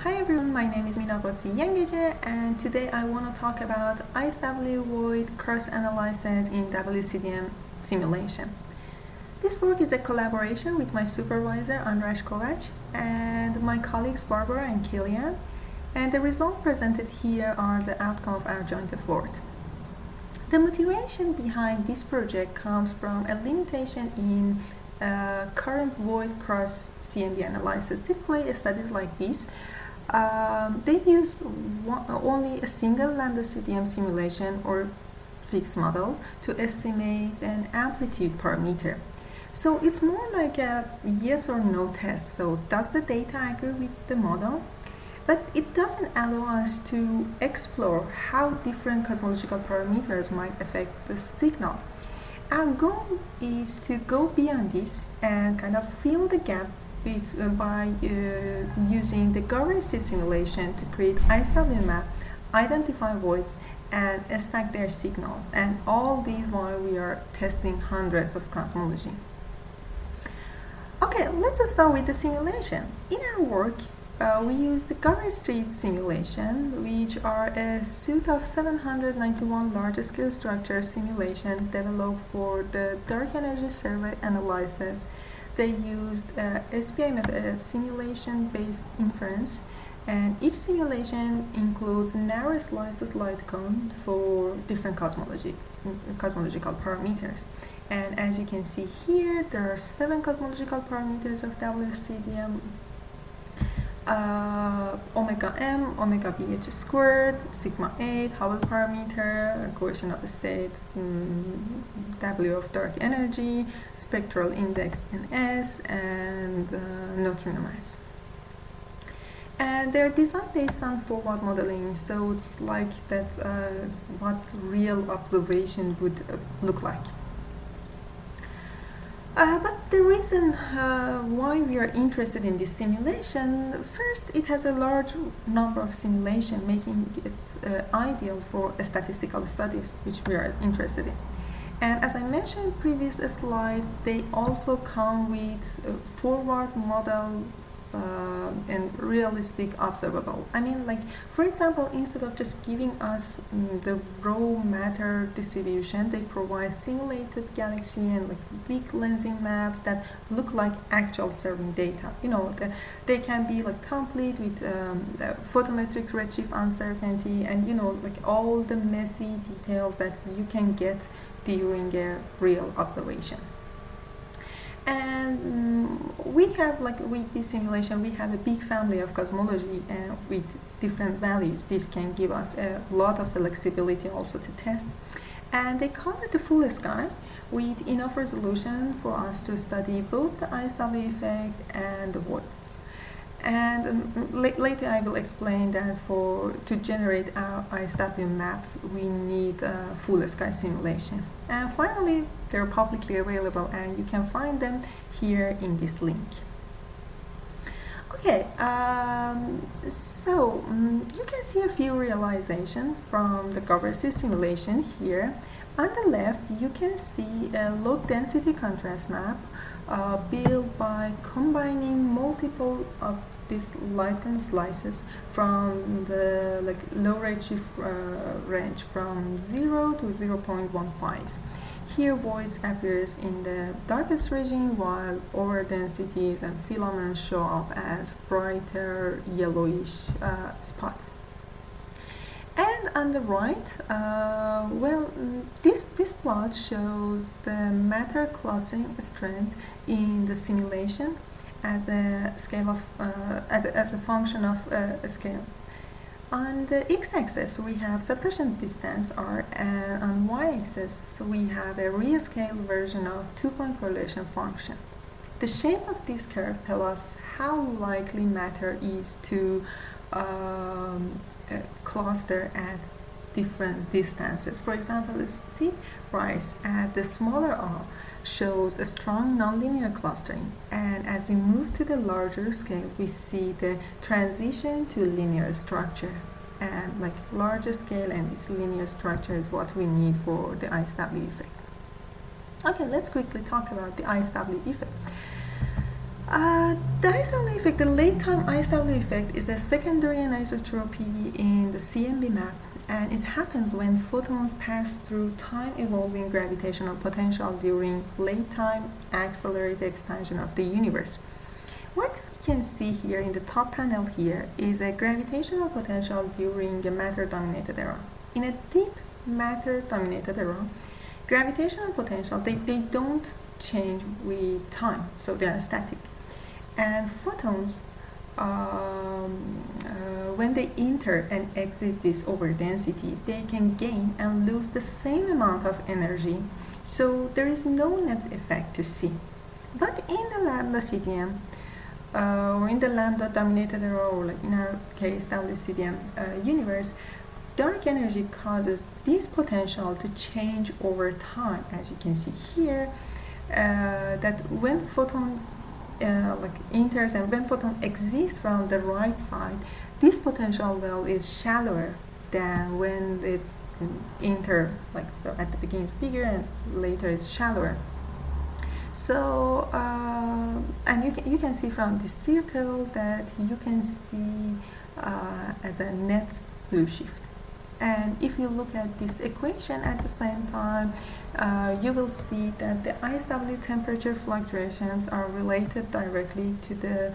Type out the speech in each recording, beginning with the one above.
Hi everyone, my name is Mina Ghodsi Yengejeh, and today I want to talk about ISW-Void cross-analysis in wCDM simulation. This work is a collaboration with my supervisor András Kovács and my colleagues Barbara and Kilian, and the results presented here are the outcome of our joint effort. The motivation behind this project comes from a limitation in current void cross CMB analysis. Typically, studies like this they use only a single lambda CDM simulation or fixed model to estimate an amplitude parameter. So it's more like a yes or no test. So does the data agree with the model? But it doesn't allow us to explore how different cosmological parameters might affect the signal. Our goal is to go beyond this and kind of fill the gap by using the Gower Street simulation to create ISW map, identify voids, and stack their signals. And all these while we are testing hundreds of cosmology. Okay, let's start with the simulation. In our work, we use the Gower Street simulation, which are a suite of 791 large-scale structure simulation developed for the dark energy survey analysis. They used SPI method simulation-based inference, and each simulation includes narrow slices light cone for different cosmological parameters. And as you can see here, there are 7 cosmological parameters of wCDM. Omega m, omega bh squared, sigma 8, Hubble parameter, coefficient of state, W of dark energy, spectral index NS, and neutrino mass. And they're designed based on forward modeling, so it's like that what real observation would look like. But the reason why we are interested in this simulation, first, it has a large number of simulations, making it ideal for statistical studies, which we are interested in. And as I mentioned in the previous slide, they also come with forward model and realistic observable. I mean, like, for example, instead of just giving us the raw matter distribution, they provide simulated galaxy and like big lensing maps that look like actual serving data. You know, they can be like complete with photometric redshift uncertainty and, you know, like all the messy details that you can get during a real observation. And we have, like, with this simulation, we have a big family of cosmology with different values. This can give us a lot of flexibility also to test. And they cover the full sky with enough resolution for us to study both the ISW effect and the voids. And later I will explain that to generate our ISW maps, we need a full sky simulation. And finally, they're publicly available and you can find them here in this link. Okay, so you can see a few realizations from the Gower Street simulation here. On the left, you can see a low density contrast map built by combining multiple of these lichen slices from the low redshift range from 0 to 0.15. Here voids appears in the darkest region, while over densities and filaments show up as brighter yellowish spots. And on the right, this plot shows the matter clustering strength in the simulation as a scale of as a function of a scale. On the x-axis, we have separation distance R, and on y-axis, we have a real-scale version of two-point correlation function. The shape of these curves tell us how likely matter is to cluster at different distances. For example, a steep rise at the smaller R shows a strong nonlinear clustering, and as we move to the larger scale, we see the transition to linear structure. And like larger scale and this linear structure is what we need for the ISW effect. Okay, let's quickly talk about the ISW effect. The ISW effect, the late time ISW effect, is a secondary anisotropy in the CMB map, and it happens when photons pass through time evolving gravitational potential during late time accelerated expansion of the universe. What we can see here in the top panel here is a gravitational potential during a matter dominated era. In a deep matter dominated era, gravitational potential, they don't change with time, so they are static. And photons, when they enter and exit this overdensity, they can gain and lose the same amount of energy, so there is no net effect to see. But in the lambda CDM, or in the lambda dominated era, or like in our case wCDM universe, dark energy causes this potential to change over time, as you can see here, that when photon enters and when photon exists from the right side, this potential well is shallower than when it's so at the beginning it's bigger and later it's shallower. So and you can see from this circle that you can see as a net blue shift. And if you look at this equation at the same time, you will see that the ISW temperature fluctuations are related directly to the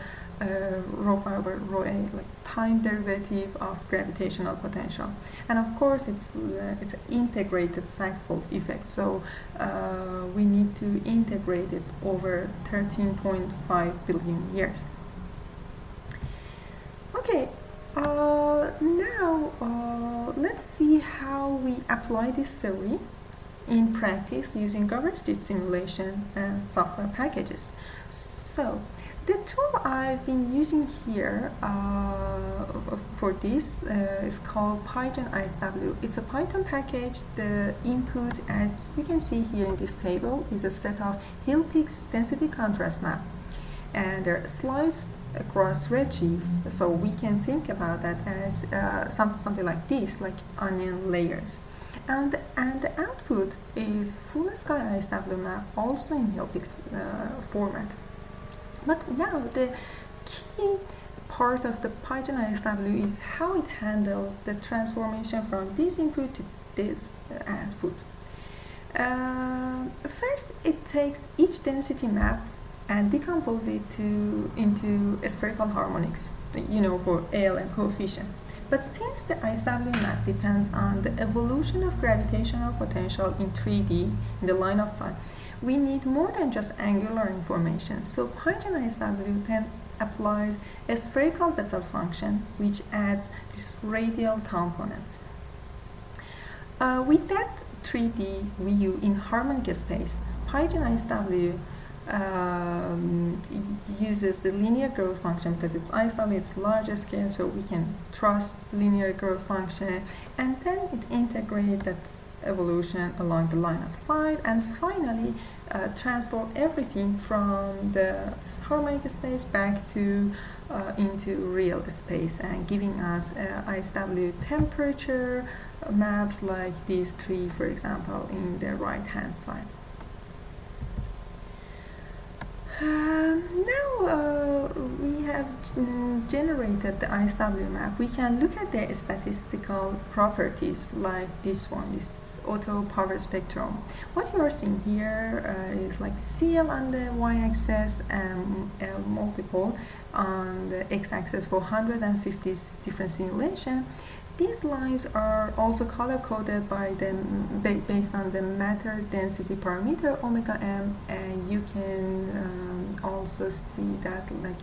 rho phi over rho a, like time derivative of gravitational potential. And of course, it's an integrated Sachs-Wolfe effect. So we need to integrate it over 13.5 billion years. Okay. Now let's see how we apply this theory in practice using Gower Street simulation and software packages. So the tool I've been using here for this is called Python ISW. It's a Python package. The input, as you can see here in this table, is a set of Hill-Peaks density contrast map, and they're sliced across redshift, so we can think about that as something like this, like onion layers. And the output is full sky ISW map, also in Hill-Peaks format. But now the key part of the Python ISW is how it handles the transformation from this input to this output. First, it takes each density map and decompose it into spherical harmonics, for AL and coefficients. But since the ISW map depends on the evolution of gravitational potential in 3D, in the line of sight, we need more than just angular information. So Python ISW then applies a spherical Bessel function, which adds these radial components. With that 3D view in harmonic space, Python ISW uses the linear growth function because it's ISW, it's larger scale, so we can trust linear growth function, and then it integrates that evolution along the line of sight, and finally transform everything from the harmonic space back to into real space, and giving us ISW temperature maps like these three, for example, in the right hand side. Now we have generated the ISW map. We can look at the statistical properties like this one, this auto power spectrum. What you are seeing here is like CL on the y-axis and L multiple on the x-axis for 150 different simulations. These lines are also color-coded by based on the matter density parameter omega m, and you can also see that like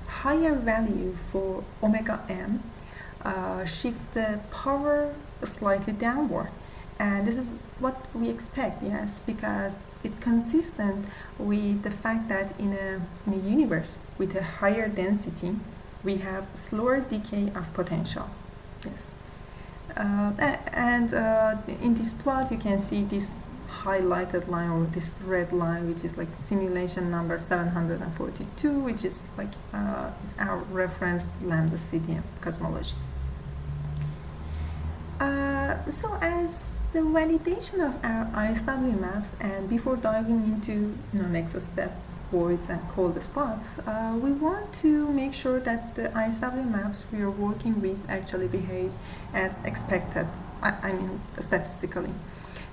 higher value for omega m shifts the power slightly downward, and this is what we expect, yes, because it's consistent with the fact that in a universe with a higher density, we have slower decay of potential. Yes. In this plot, you can see this highlighted line, or this red line, which is like simulation number 742, which is like is our reference lambda CDM cosmology. So as the validation of our ISW maps, and before diving into next step voids and cold spots, we want to make sure that the ISW maps we are working with actually behaves as expected, I mean statistically.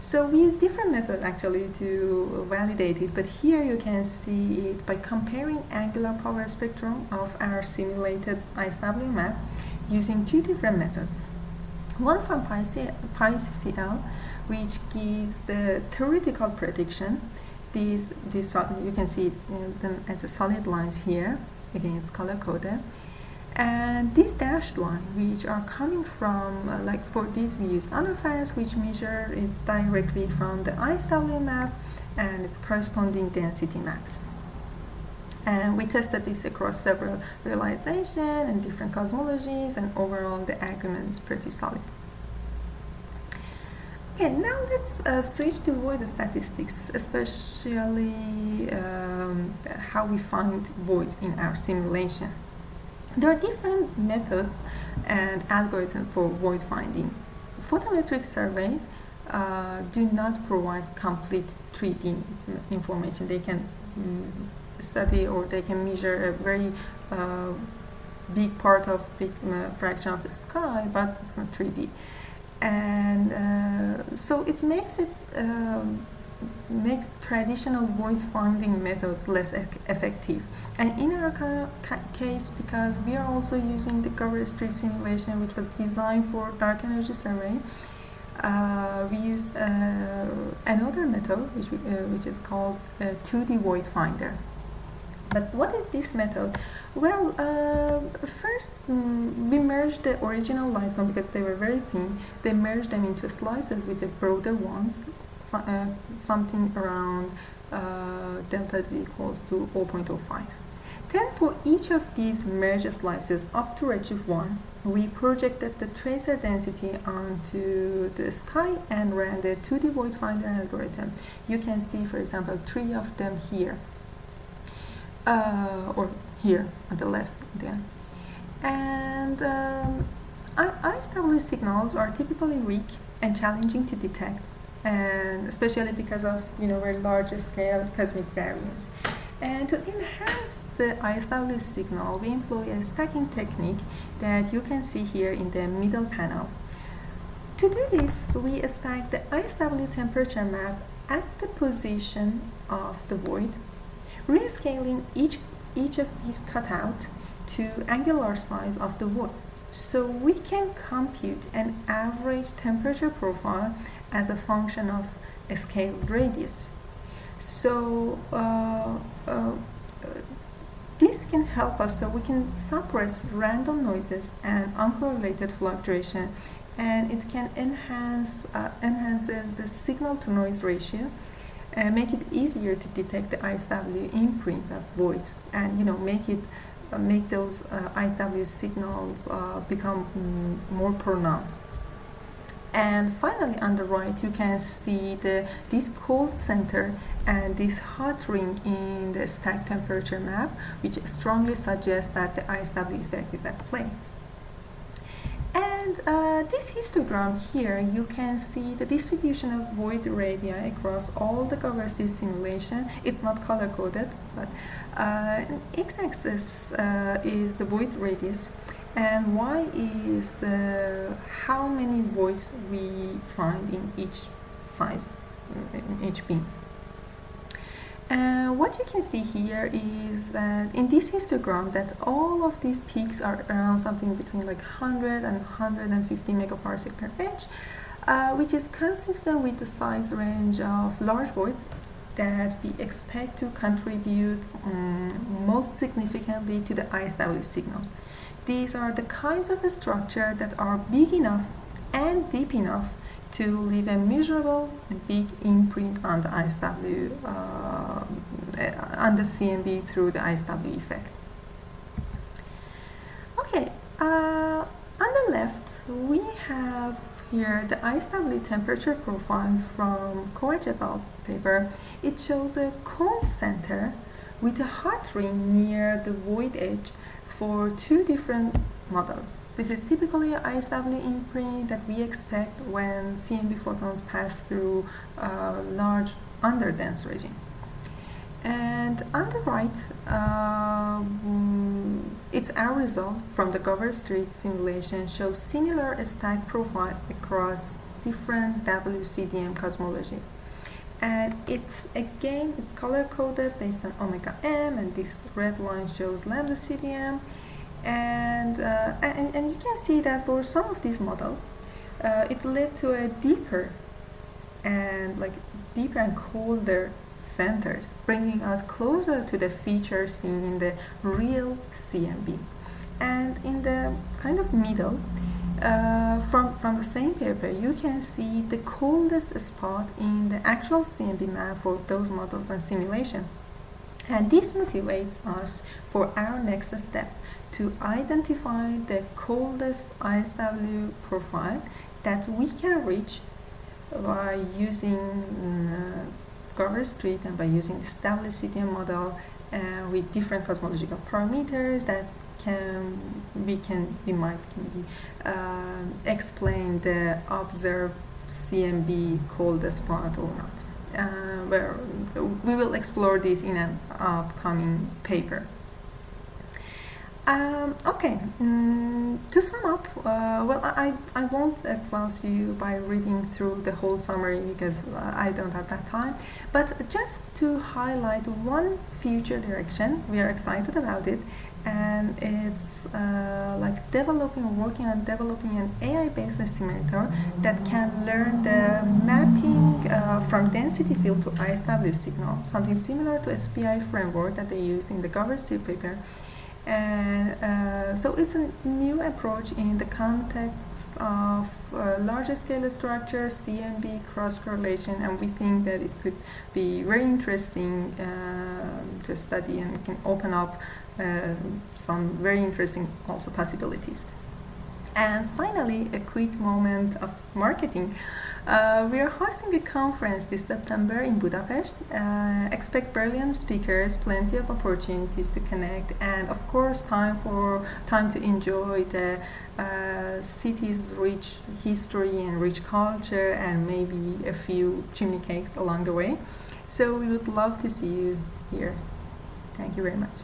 So we use different methods actually to validate it, but here you can see it by comparing angular power spectrum of our simulated ISW map using two different methods. One from PyCCL, which gives the theoretical prediction. These you can see them as a solid lines here. Again, it's color coded. And these dashed lines, which are coming from, like for these we used ANOFAS, which measure it directly from the ISW map and its corresponding density maps. And we tested this across several realizations and different cosmologies, and overall the agreement is pretty solid. Okay, now let's switch to void statistics, especially how we find voids in our simulation. There are different methods and algorithms for void finding. Photometric surveys do not provide complete 3D information. They can study or they can measure a very big fraction of the sky, but it's not 3D. And so it makes traditional void finding methods less effective. And in our case, because we are also using the Gower Street simulation, which was designed for dark energy survey, we used another method which is called 2D void finder. But what is this method? Well, first we merged the original light cone because they were very thin. They merged them into slices with the broader ones, something around delta z equals to 0.05. Then for each of these merged slices up to redshift 1, we projected the tracer density onto the sky and ran the 2D void finder algorithm. You can see, for example, 3 of them here. Or here on the left there. And ISW signals are typically weak and challenging to detect, and especially because of very large scale cosmic variance. And to enhance the ISW signal, we employ a stacking technique that you can see here in the middle panel. To do this, we stack the ISW temperature map at the position of the void, rescaling each of these cutout to angular size of the void. So we can compute an average temperature profile as a function of a scaled radius. So this can help us, so we can suppress random noises and uncorrelated fluctuation, and it can enhances the signal to noise ratio and make it easier to detect the ISW imprint of voids, and make those ISW signals become more pronounced. And finally, on the right, you can see this cold center and this hot ring in the stack temperature map, which strongly suggests that the ISW effect is at play. And this histogram here, you can see the distribution of void radii across all the Gower Street simulation. It's not color coded, but x-axis is the void radius, and y is how many voids we find in each size, in each beam. What you can see here is that in this histogram that all of these peaks are around something between like 100 and 150 megaparsec per inch, which is consistent with the size range of large voids that we expect to contribute most significantly to the ISW signal. These are the kinds of structure that are big enough and deep enough to leave a measurable big imprint on the ISW, on the CMB through the ISW effect. Okay, on the left we have here the ISW temperature profile from Kovac et al. Paper. It shows a cold center with a hot ring near the void edge for two different models. This is typically an ISW imprint that we expect when CMB photons pass through a large underdense regime. And on the right, it's our result from the Gower Street simulation shows similar stack profile across different wCDM cosmology. And it's color coded based on omega m, and this red line shows lambda CDM. And you can see that for some of these models, it led to a deeper and colder centers, bringing us closer to the features seen in the real CMB. And in the kind of middle, from the same paper, you can see the coldest spot in the actual CMB map for those models and simulation. And this motivates us for our next step to identify the coldest ISW profile that we can reach by using Gower Street and by using this wCDM model with different cosmological parameters that we might explain the observed CMB coldest spot or not. Where we will explore this in an upcoming paper. To sum up, I won't exhaust you by reading through the whole summary because I don't have that time, but just to highlight one future direction, we are excited about it, and it's working on developing an AI-based estimator that can learn the mapping from density field to ISW signal, something similar to SPI framework that they use in the Gower Street paper. And so it's a new approach in the context of large-scale structure, CMB, cross-correlation, and we think that it could be very interesting to study, and it can open up some very interesting also possibilities. And finally, a quick moment of marketing. We are hosting a conference this September in Budapest. Expect brilliant speakers, plenty of opportunities to connect, and of course time to enjoy the city's rich history and rich culture, and maybe a few chimney cakes along the way. So we would love to see you here. Thank you very much.